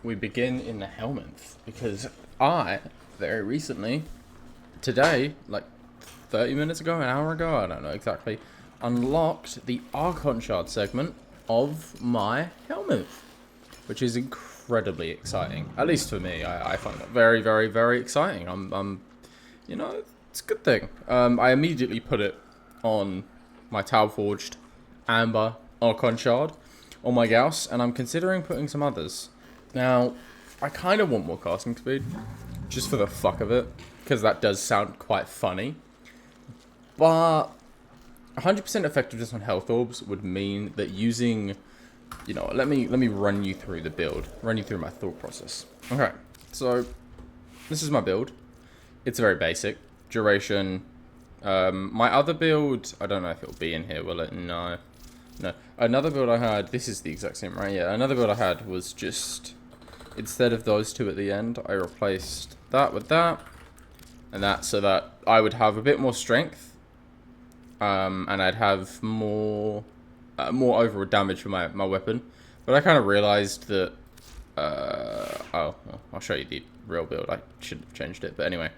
we begin in the helminth because I, very recently, today, like 30 minutes ago, an hour ago, I don't know exactly, unlocked the archon shard segment of my helminth, which is incredibly exciting. At least for me, I find that very, very, very exciting. You know, it's a good thing. I immediately put it on my Tau Forged Amber Archon Shard on my Gauss, and I'm considering putting some others. Now, I kind of want more casting speed, just for the fuck of it, because that does sound quite funny. But 100% effectiveness on health orbs would mean that using, you know, let me run you through the build, run you through my thought process. Okay, so this is my build. It's very basic. Duration. My other build, I don't know if it'll be in here, will it? No. Another build I had, this is the exact same, right? Yeah, another build I had was just, instead of those two at the end, I replaced that with that, and that, so that I would have a bit more strength, and I'd have more overall damage for my weapon. But I kind of realized that, well, I'll show you the real build. I should have changed it, but anyway.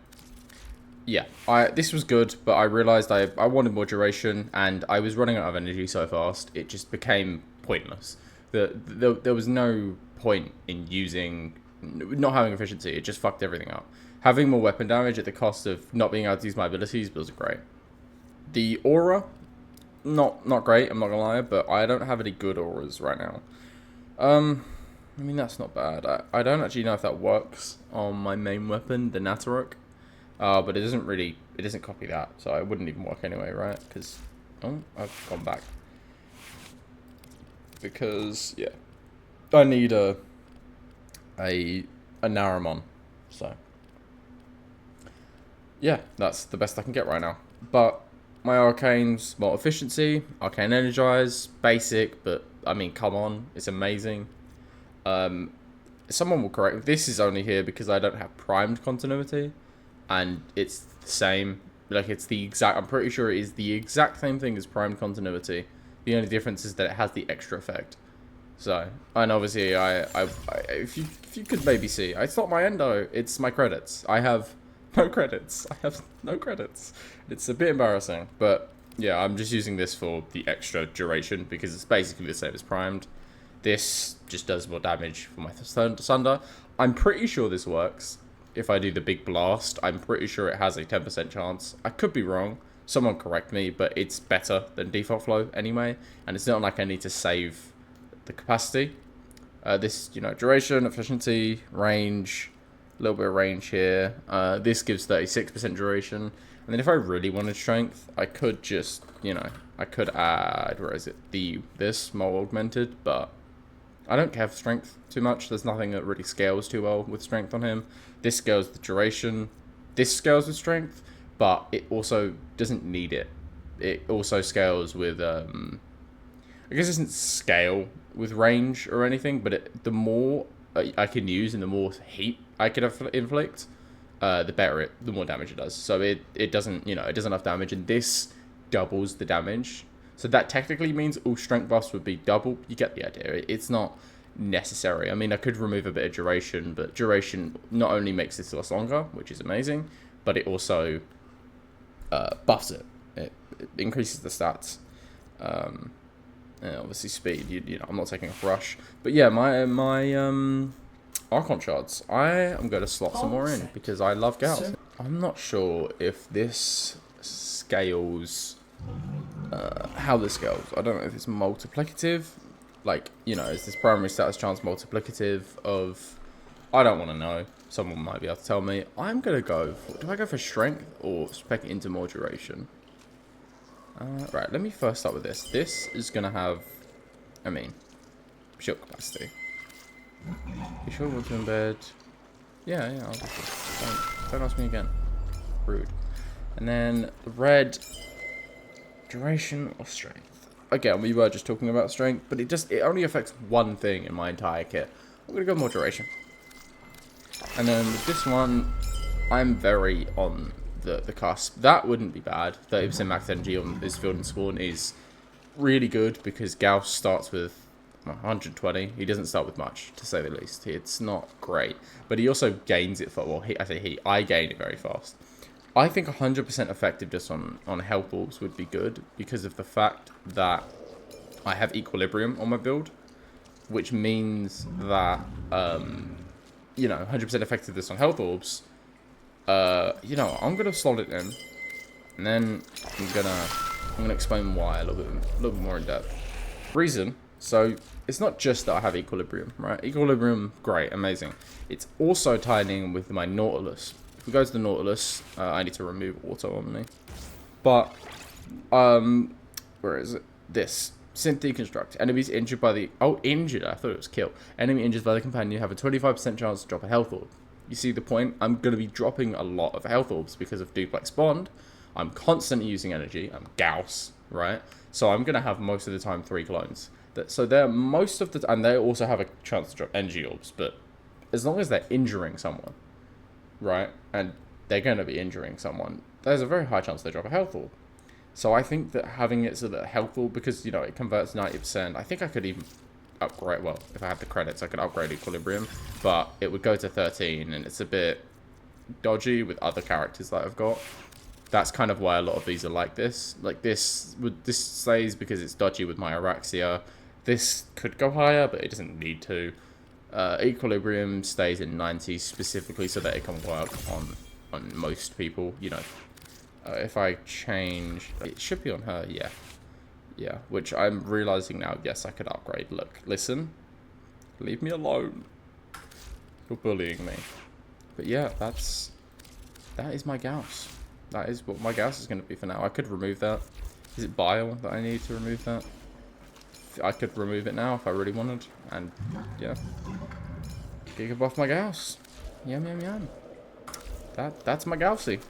Yeah, this was good, but I realized I wanted more duration, and I was running out of energy so fast, it just became pointless. There was no point in not having efficiency. It just fucked everything up. Having more weapon damage at the cost of not being able to use my abilities was great. The aura, not great, I'm not gonna lie, but I don't have any good auras right now. I mean, that's not bad. I don't actually know if that works on my main weapon, the Natarok. But it doesn't copy that, so it wouldn't even work anyway, right? Because, oh, I've gone back. Because, yeah, I need a Naramon, so, yeah, that's the best I can get right now. But my Arcane's more efficiency, Arcane Energize, basic, but, I mean, come on, it's amazing. Someone will correct me. This is only here because I don't have primed continuity. And it's the same, like it's the exact, I'm pretty sure it is the exact same thing as primed continuity. The only difference is that it has the extra effect. So, and obviously if you could maybe see, it's not my endo, it's my credits. I have no credits. It's a bit embarrassing, but yeah, I'm just using this for the extra duration because it's basically the same as primed. This just does more damage for my Sunder. I'm pretty sure this works. If I do the big blast, I'm pretty sure it has a 10% chance. I could be wrong. Someone correct me, but it's better than default flow anyway. And it's not like I need to save the capacity. This, you know, duration, efficiency, range, a little bit of range here. This gives 36% duration. And then if I really wanted strength, I could just, you know, I could add, where is it? This more augmented, but I don't care for strength too much. There's nothing that really scales too well with strength on him. This scales with duration. This scales with strength, but it also doesn't need it. It also scales with, I guess it doesn't scale with range or anything, but the more I can use and the more heat I can inflict, the more damage it does. So it doesn't, you know, it does enough damage, and this doubles the damage. So that technically means all strength buffs would be double. You get the idea. It's not necessary. I mean, I could remove a bit of duration, but duration not only makes this last longer, which is amazing, but it also buffs it. It increases the stats. And obviously speed. You know, I'm not taking a rush, but yeah, my Archon shards. I am going to slot some more in because I love Gauss. I'm not sure if this scales. How this scales. I don't know if it's multiplicative. Like, you know, is this primary status chance multiplicative of... I don't want to know. Someone might be able to tell me. I'm going to go for... Do I go for strength or spec it into more duration? Right, let me first start with this. This is going to have... I mean, shield capacity. You sure want to embed... Yeah, I'll do this. Don't ask me again. Rude. And then the red... Duration or strength? Again, we were just talking about strength, but it only affects one thing in my entire kit. I'm going to go more duration. And then with this one, I'm very on the cusp. That wouldn't be bad. 30% max energy on this field and spawn is really good because Gauss starts with 120. He doesn't start with much, to say the least. It's not great. But he also gains it, well, I gain it very fast. I think 100% effectiveness on health orbs would be good because of the fact that I have equilibrium on my build, which means that, you know, 100% effectiveness on health orbs, you know, I'm going to slot it in, and then I'm gonna explain why a little bit more in depth. Reason, so it's not just that I have equilibrium, right? Equilibrium, great, amazing. It's also tied in with my Nautilus. If we go to the Nautilus, I need to remove auto omni. But, where is it? This. Synth deconstruct. Enemies injured by the... Oh, injured. I thought it was kill. Enemy injured by the companion have a 25% chance to drop a health orb. You see the point? I'm going to be dropping a lot of health orbs because of duplex bond. I'm constantly using energy. I'm Gauss, right? So I'm going to have most of the time 3 clones. So they're most of the... And they also have a chance to drop energy orbs. But as long as they're injuring someone, right? And they're going to be injuring someone, there's a very high chance they drop a health orb. So I think that having it so that health orb, because, you know, it converts 90%, I think I could even upgrade, well, if I had the credits, I could upgrade equilibrium, but it would go to 13, and it's a bit dodgy with other characters that I've got. That's kind of why a lot of these are like this. Like this stays because it's dodgy with my Araxia. This could go higher, but it doesn't need to. Equilibrium stays in 90 specifically so that it can work on most people, you know. If I change... It should be on her, yeah. Yeah, which I'm realizing now, yes, I could upgrade. Look, listen. Leave me alone. You're bullying me. But yeah, that is my Gauss. That is what my Gauss is going to be for now. I could remove that. Is it bile that I need to remove that? I could remove it now if I really wanted. And, yeah. Giga buff my Gauss. Yum, yum, yum. That's my Gaussy.